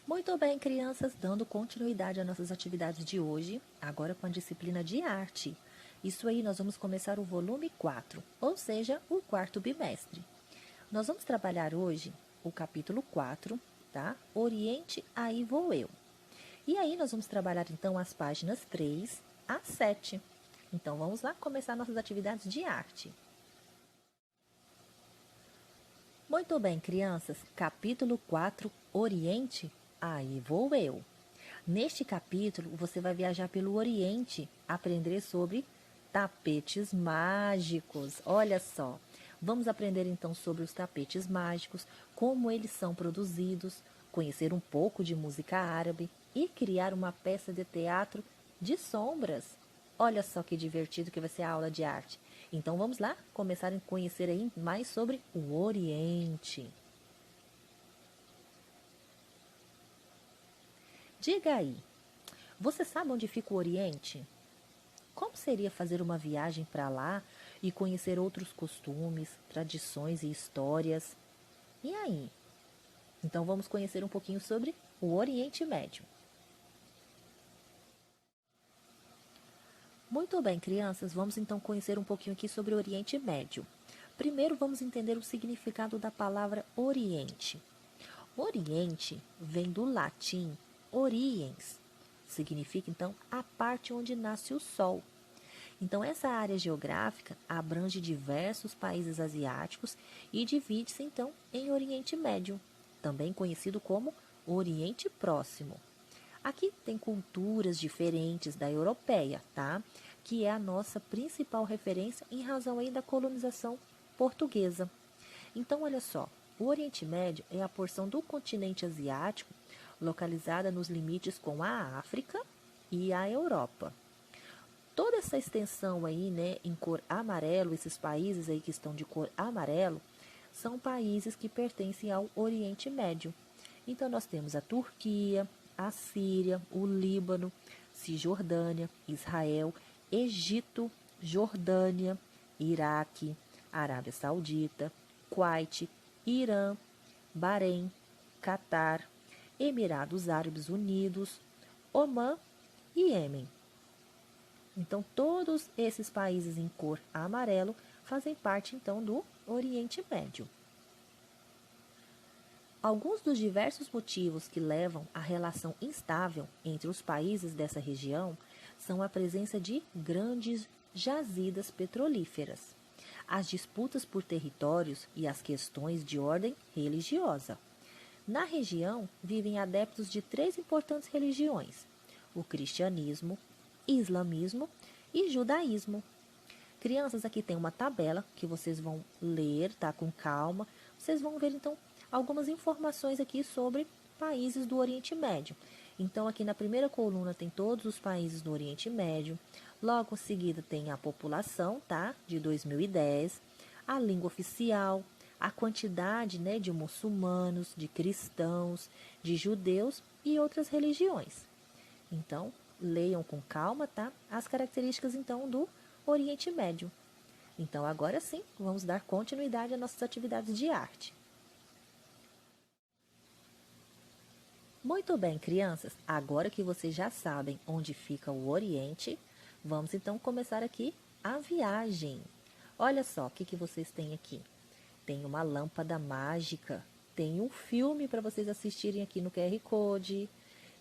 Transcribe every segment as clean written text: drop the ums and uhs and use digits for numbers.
Muito bem, crianças, dando continuidade às nossas atividades de hoje, agora com a disciplina de arte. Isso aí, nós vamos começar o volume 4, ou seja, o quarto bimestre. Nós vamos trabalhar hoje o capítulo 4, tá? Oriente, aí vou eu. E aí, nós vamos trabalhar então as páginas 3 a 7. Então, vamos lá começar nossas atividades de arte. Muito bem, crianças, capítulo 4, Oriente, aí vou eu. Neste capítulo, você vai viajar pelo Oriente, aprender sobre tapetes mágicos. Olha só, vamos aprender então sobre os tapetes mágicos, como eles são produzidos, conhecer um pouco de música árabe e criar uma peça de teatro de sombras. Olha só que divertido que vai ser a aula de arte. Então vamos lá começar a conhecer aí mais sobre o Oriente. Diga aí, você sabe onde fica o Oriente? Como seria fazer uma viagem para lá e conhecer outros costumes, tradições e histórias? E aí? Então vamos conhecer um pouquinho sobre o Oriente Médio. Muito bem, crianças, vamos então conhecer um pouquinho aqui sobre o Oriente Médio. Primeiro vamos entender o significado da palavra Oriente. Oriente vem do latim oriens, significa então a parte onde nasce o sol. Então, essa área geográfica abrange diversos países asiáticos e divide-se então em Oriente Médio, também conhecido como Oriente Próximo. Aqui tem culturas diferentes da europeia, tá? Que é a nossa principal referência em razão aí da colonização portuguesa. Então, olha só, o Oriente Médio é a porção do continente asiático localizada nos limites com a África e a Europa. Toda essa extensão aí, né, em cor amarelo, esses países aí que estão de cor amarelo, são países que pertencem ao Oriente Médio. Então, nós temos a Turquia, a Síria, o Líbano, Cisjordânia, Israel, Egito, Jordânia, Iraque, Arábia Saudita, Kuwait, Irã, Bahrein, Catar, Emirados Árabes Unidos, Omã e Iêmen. Então, todos esses países em cor amarelo fazem parte, então, do Oriente Médio. Alguns dos diversos motivos que levam à relação instável entre os países dessa região são a presença de grandes jazidas petrolíferas, as disputas por territórios e as questões de ordem religiosa. Na região vivem adeptos de três importantes religiões: o cristianismo, islamismo e judaísmo. Crianças, aqui tem uma tabela que vocês vão ler, tá? Com calma. Vocês vão ver, então, algumas informações aqui sobre países do Oriente Médio. Então, aqui na primeira coluna tem todos os países do Oriente Médio. Logo em seguida tem a população, tá? De 2010, a língua oficial, a quantidade, né, de muçulmanos, de cristãos, de judeus e outras religiões. Então, leiam com calma, tá? As características, então, do Oriente Médio. Então, agora sim, vamos dar continuidade às nossas atividades de arte. Muito bem, crianças, agora que vocês já sabem onde fica o Oriente, vamos então começar aqui a viagem. Olha só o que vocês têm aqui. Tem uma lâmpada mágica, tem um filme para vocês assistirem aqui no QR Code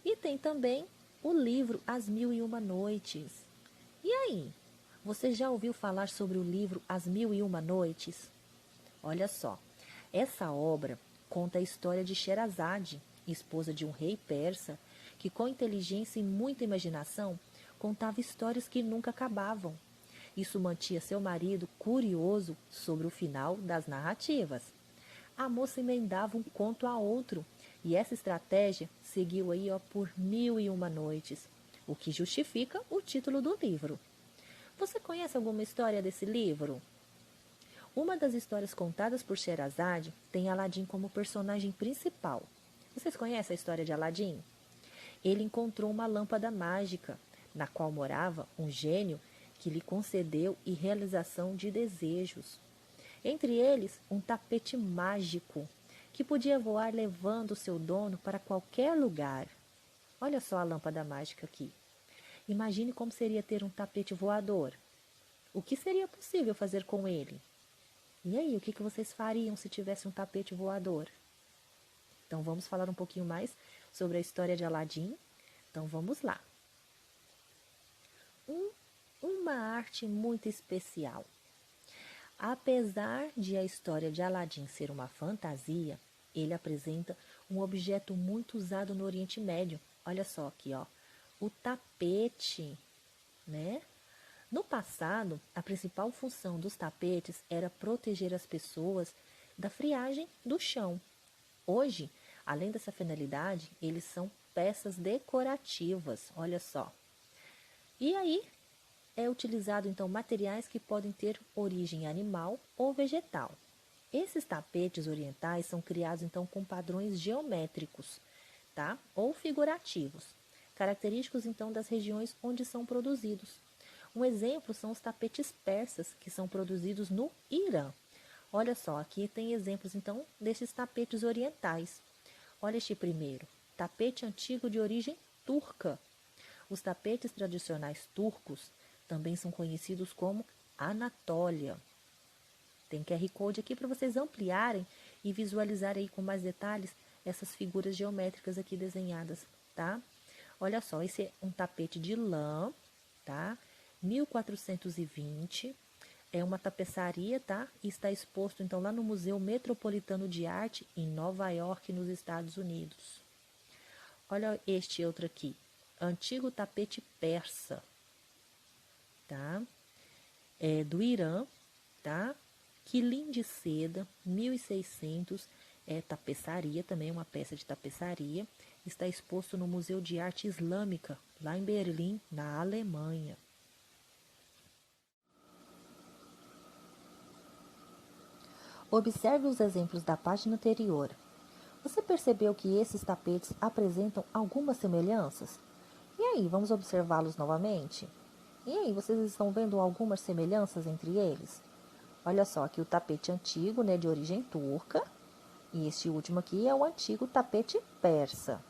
e tem também o livro As Mil e Uma Noites. E aí, você já ouviu falar sobre o livro As Mil e Uma Noites? Olha só, essa obra conta a história de Sherazade, esposa de um rei persa, que com inteligência e muita imaginação contava histórias que nunca acabavam. Isso mantinha seu marido curioso sobre o final das narrativas. A moça emendava um conto a outro, e essa estratégia seguiu aí por 1001 noites, o que justifica o título do livro. Você conhece alguma história desse livro? Uma das histórias contadas por Sherazade tem Aladim como personagem principal. Vocês conhecem a história de Aladim? Ele encontrou uma lâmpada mágica, na qual morava um gênio que lhe concedeu e realização de desejos. Entre eles, um tapete mágico que podia voar levando seu dono para qualquer lugar. Olha só a lâmpada mágica aqui. Imagine como seria ter um tapete voador. O que seria possível fazer com ele? E aí, o que vocês fariam se tivesse um tapete voador? Então, vamos falar um pouquinho mais sobre a história de Aladim. Então, vamos lá. Uma arte muito especial. Apesar de a história de Aladim ser uma fantasia, ele apresenta um objeto muito usado no Oriente Médio. Olha só aqui, ó, o tapete, né? No passado, a principal função dos tapetes era proteger as pessoas da friagem do chão. Hoje, além dessa finalidade, eles são peças decorativas, olha só. E aí, é utilizado então materiais que podem ter origem animal ou vegetal. Esses tapetes orientais são criados então com padrões geométricos, tá? Ou figurativos, característicos então das regiões onde são produzidos. Um exemplo são os tapetes persas, que são produzidos no Irã. Olha só, aqui tem exemplos então desses tapetes orientais. Olha este primeiro, tapete antigo de origem turca. Os tapetes tradicionais turcos também são conhecidos como Anatólia. Tem QR Code aqui para vocês ampliarem e visualizarem aí com mais detalhes essas figuras geométricas aqui desenhadas, tá? Olha só, esse é um tapete de lã, tá? 1420, é uma tapeçaria, tá? E está exposto então lá no Museu Metropolitano de Arte em Nova York, nos Estados Unidos. Olha este outro aqui, antigo tapete persa, tá? É do Irã, tá? Quilim de seda, 1600, é tapeçaria, também uma peça de tapeçaria. Está exposto no Museu de Arte Islâmica, lá em Berlim, na Alemanha. Observe os exemplos da página anterior. Você percebeu que esses tapetes apresentam algumas semelhanças? E aí, vamos observá-los novamente? E aí, vocês estão vendo algumas semelhanças entre eles? Olha só, aqui o tapete antigo, né, de origem turca. E este último aqui é o antigo tapete persa.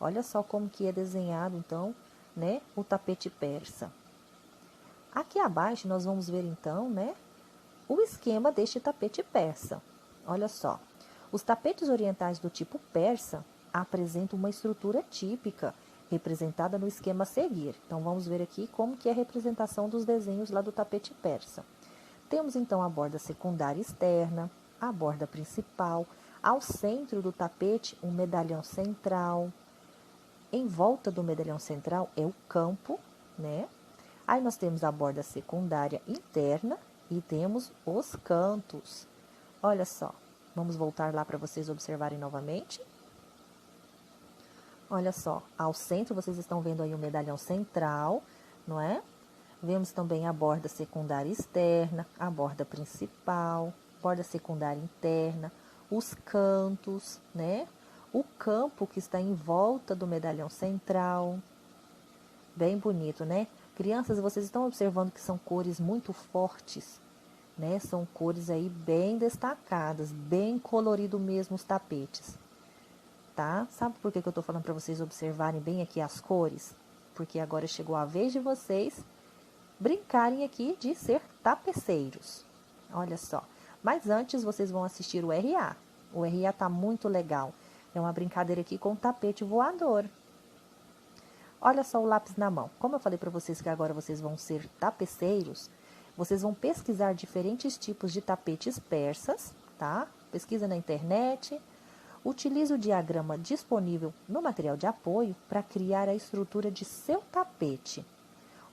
Olha só como que é desenhado, então, né, o tapete persa. Aqui abaixo nós vamos ver, então, né, o esquema deste tapete persa. Olha só, os tapetes orientais do tipo persa apresentam uma estrutura típica, representada no esquema a seguir. Então, vamos ver aqui como que é a representação dos desenhos lá do tapete persa. Temos, então, a borda secundária externa, a borda principal, ao centro do tapete, um medalhão central. Em volta do medalhão central é o campo, né? Aí nós temos a borda secundária interna e temos os cantos. Olha só, vamos voltar lá para vocês observarem novamente. Olha só, ao centro vocês estão vendo aí o medalhão central, não é? Vemos também a borda secundária externa, a borda principal, borda secundária interna, os cantos, né? O campo que está em volta do medalhão central. Bem bonito, né? Crianças, vocês estão observando que são cores muito fortes, né? São cores aí bem destacadas, bem colorido mesmo os tapetes, tá? Sabe por que eu tô falando para vocês observarem bem aqui as cores? Porque agora chegou a vez de vocês brincarem aqui de ser tapeceiros. Olha só. Mas antes vocês vão assistir o RA. O RA tá muito legal. É uma brincadeira aqui com tapete voador. Olha só o lápis na mão. Como eu falei para vocês que agora vocês vão ser tapeceiros, vocês vão pesquisar diferentes tipos de tapetes persas, tá? Pesquisa na internet. Utilize o diagrama disponível no material de apoio para criar a estrutura de seu tapete.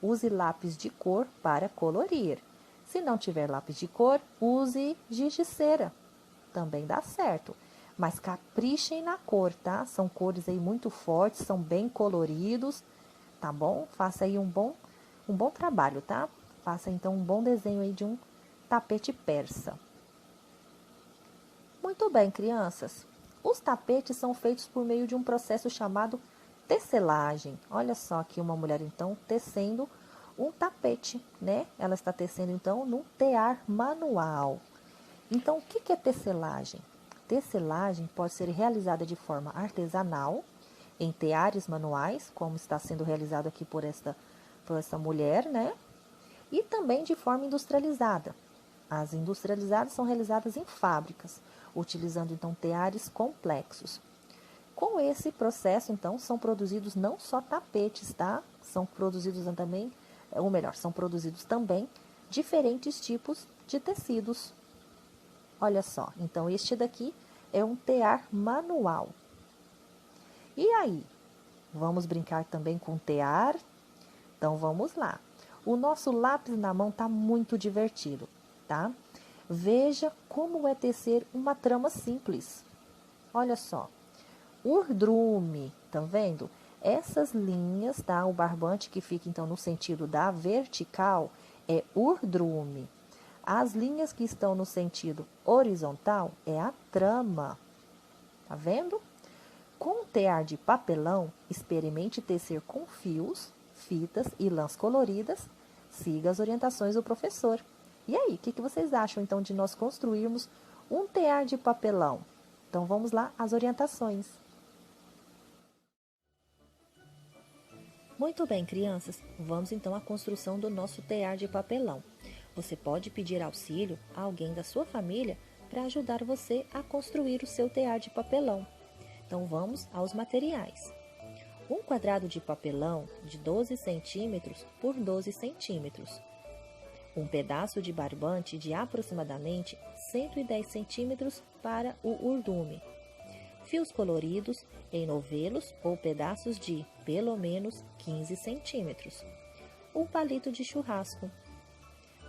Use lápis de cor para colorir. Se não tiver lápis de cor, use giz de cera. Também dá certo. Mas caprichem na cor, tá? São cores aí muito fortes, são bem coloridos, tá bom? Faça aí um bom trabalho, tá? Faça então um bom desenho aí de um tapete persa. Muito bem, crianças. Os tapetes são feitos por meio de um processo chamado tecelagem. Olha só aqui uma mulher, então, tecendo um tapete, né? Ela está tecendo, então, num tear manual. Então, o que é tecelagem? tecelagem pode ser realizada de forma artesanal, em teares manuais, como está sendo realizado aqui por essa mulher, né? E também de forma industrializada. As industrializadas são realizadas em fábricas, utilizando então teares complexos. Com esse processo, então, são produzidos não só tapetes, tá? São produzidos também, são produzidos também diferentes tipos de tecidos. Olha só, então este daqui é um tear manual. E aí, vamos brincar também com tear? Então vamos lá. O nosso lápis na mão tá muito divertido, tá? Veja como é tecer uma trama simples. Olha só. Urdrume, tá vendo? Essas linhas, tá? O barbante que fica então no sentido da vertical é urdrume. As linhas que estão no sentido horizontal é a trama. Tá vendo? Com tear de papelão, experimente tecer com fios, fitas e lãs coloridas. Siga as orientações do professor. E aí, o que vocês acham então de nós construirmos um tear de papelão? Então vamos lá, as orientações. Muito bem, crianças, vamos então à construção do nosso tear de papelão. Você pode pedir auxílio a alguém da sua família para ajudar você a construir o seu tear de papelão. Então vamos aos materiais. Um quadrado de papelão de 12 centímetros por 12 centímetros. Um pedaço de barbante de aproximadamente 110 centímetros para o urdume. Fios coloridos em novelos ou pedaços de, pelo menos, 15 centímetros. Um palito de churrasco.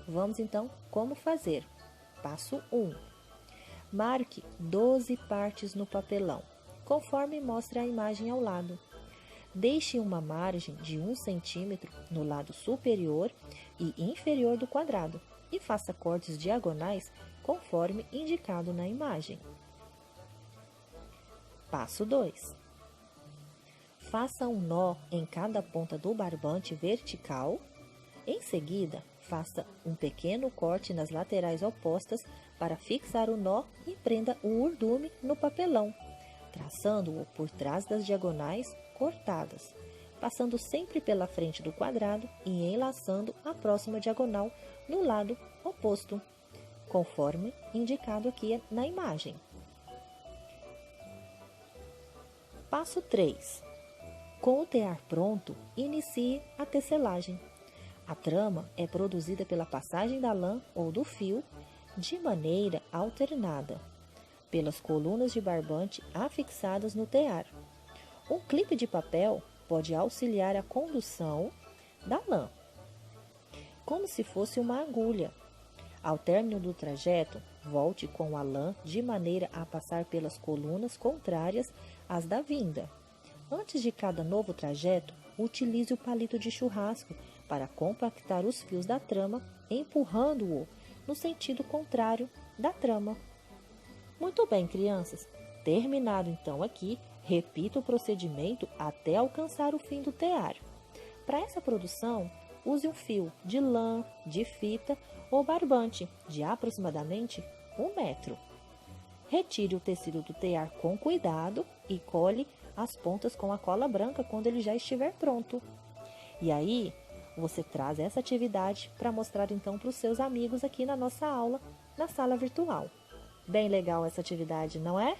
Vamos então como fazer. Passo 1. Marque 12 partes no papelão, conforme mostra a imagem ao lado. Deixe uma margem de 1 centímetro no lado superior e inferior do quadrado e faça cortes diagonais conforme indicado na imagem. Passo 2. Faça um nó em cada ponta do barbante vertical. Em seguida, faça um pequeno corte nas laterais opostas para fixar o nó e prenda o urdume no papelão, traçando-o por trás das diagonais cortadas, passando sempre pela frente do quadrado e enlaçando a próxima diagonal no lado oposto, conforme indicado aqui na imagem. Passo 3. Com o tear pronto, inicie a tecelagem. A trama é produzida pela passagem da lã ou do fio de maneira alternada, pelas colunas de barbante afixadas no tear. Um clipe de papel pode auxiliar a condução da lã, como se fosse uma agulha. Ao término do trajeto, volte com a lã de maneira a passar pelas colunas contrárias às da vinda. Antes de cada novo trajeto, utilize o palito de churrasco para compactar os fios da trama, empurrando-o no sentido contrário da trama. Muito bem, crianças. Terminado então aqui, repita o procedimento até alcançar o fim do tear. Para essa produção, use um fio de lã, de fita ou barbante de aproximadamente 1 metro. Retire o tecido do tear com cuidado e cole as pontas com a cola branca quando ele já estiver pronto. E aí, você traz essa atividade para mostrar então para os seus amigos aqui na nossa aula, na sala virtual. Bem legal essa atividade, não é?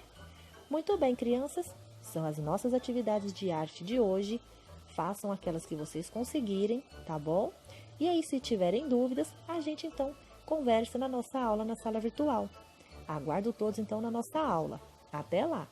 Muito bem, crianças, são as nossas atividades de arte de hoje. Façam aquelas que vocês conseguirem, tá bom? E aí, se tiverem dúvidas, a gente então conversa na nossa aula na sala virtual. Aguardo todos então na nossa aula. Até lá!